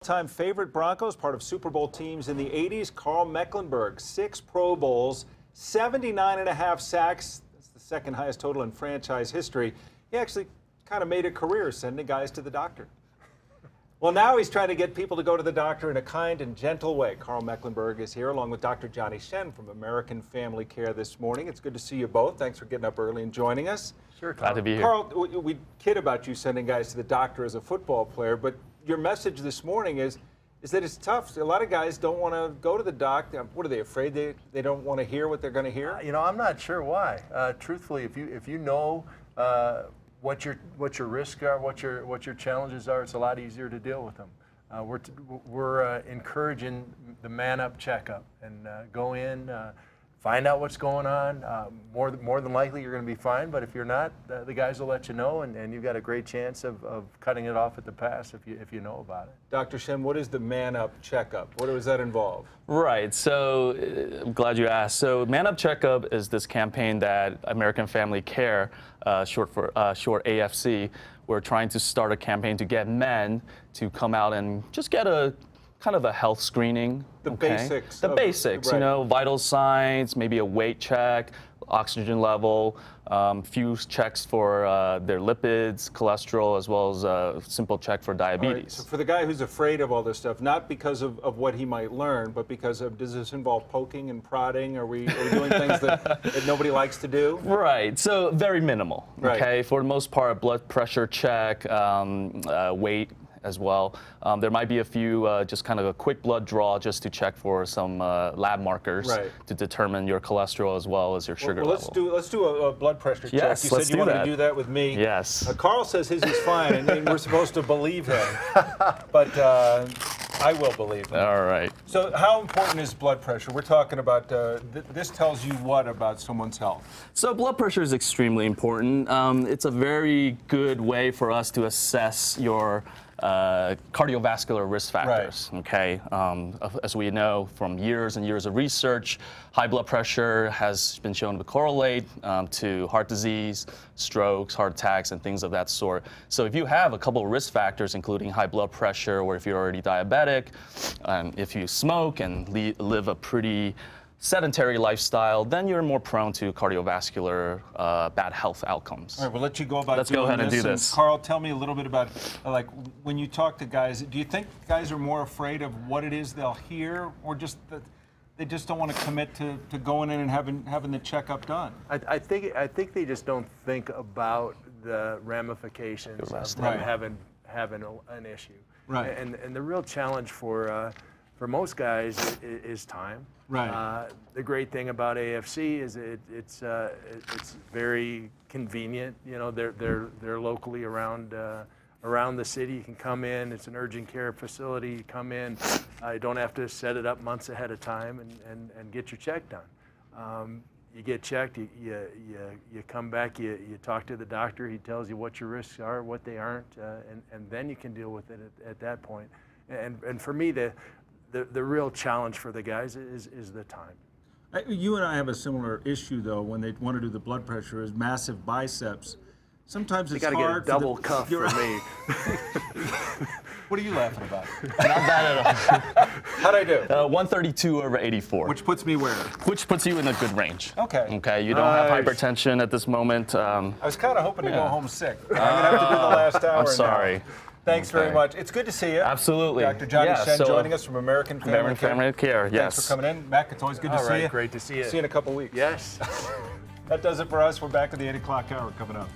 Time favorite Broncos, part of Super Bowl teams in the 80s, Karl Mecklenburg, 6 Pro Bowls, 79.5 sacks. That's the second highest total in franchise history. He actually kind of made a career sending guys to the doctor. Well, now he's trying to get people to go to the doctor in a kind and gentle way. Karl Mecklenburg is here along with Dr. Johnny Shen from American Family Care this morning. It's good to see you both. Thanks for getting up early and joining us. Sure, glad to be here. Karl, we kid about you sending guys to the doctor as a football player, but your message this morning is that it's tough. A lot of guys don't want to go to the doctor. What are they afraid they don't want to hear what they're going to hear? You know, I'm not sure why. Truthfully, if you know what your risks are, what your challenges are, it's a lot easier to deal with them. We're encouraging the man-up checkup and go in. Find out what's going on. More than likely, you're going to be fine. But if you're not, the guys will let you know, and you've got a great chance of cutting it off at the pass if you know about it. Dr. Shen, what is the man-up checkup? What does that involve? Right. So I'm glad you asked. So Man-Up Checkup is this campaign that American Family Care, short AFC, we're trying to start a campaign to get men to come out and just get a kind of a health screening. The basics. The basics, right. You know, vital signs, maybe a weight check, oxygen level, few checks for their lipids, cholesterol, as well as a simple check for diabetes. Right. So for the guy who's afraid of all this stuff, not because of what he might learn, but because of, does this involve poking and prodding? Are we doing things that nobody likes to do? Right. So very minimal. Right. Okay. For the most part, blood pressure check, weight as well. There might be a few, just kind of a quick blood draw just to check for some lab markers to determine your cholesterol as well as your sugar level. Let's do a blood pressure check. Yes, You said you wanted to do that with me. Yes. Karl says his is fine, and we're supposed to believe him. But I will believe him. All right. So how important is blood pressure? We're talking about, this tells you what about someone's health? So blood pressure is extremely important. It's a very good way for us to assess your cardiovascular risk factors. Right. Okay, as we know from years and years of research, high blood pressure has been shown to correlate to heart disease, strokes, heart attacks, and things of that sort. So if you have a couple of risk factors, including high blood pressure, or if you're already diabetic, if you smoke and live a pretty sedentary lifestyle, then you're more prone to cardiovascular bad health outcomes. All right, we'll let you go about Let's go ahead and do this. Karl, tell me a little bit about, like, when you talk to guys, do you think guys are more afraid of what it is they'll hear, or just that they just don't want to commit to going in and having the checkup done? I think they just don't think about the ramifications of them having an issue. Right. And the real challenge for most guys is time. Right. The great thing about AFC is it's very convenient. You know, they're locally around the city. You can come in. It's an urgent care facility. You come in. You don't have to set it up months ahead of time and get your check done. You get checked. You come back. You talk to the doctor. He tells you what your risks are, what they aren't, and then you can deal with it at that point. And for me, the real challenge for the guys is the time. You and I have a similar issue, though, when they want to do the blood pressure, is massive biceps. Sometimes it's hard. You got to get a double cuff for me. What are you laughing about? Not bad at all. How'd I do? 132/84. Which puts me where? Which puts you in a good range. Okay. Okay, you don't have hypertension at this moment. I was kind of hoping to go home sick. I'm going to have to do the last hour I'm sorry. Now. Thanks very much. It's good to see you. Absolutely. Dr. Johnny Shen joining us from American Family Care. Yes. Thanks for coming in. Mac, it's always good to see you. Great to see you. See you in a couple weeks. Yes. That does it for us. We're back to the 8 o'clock hour coming up.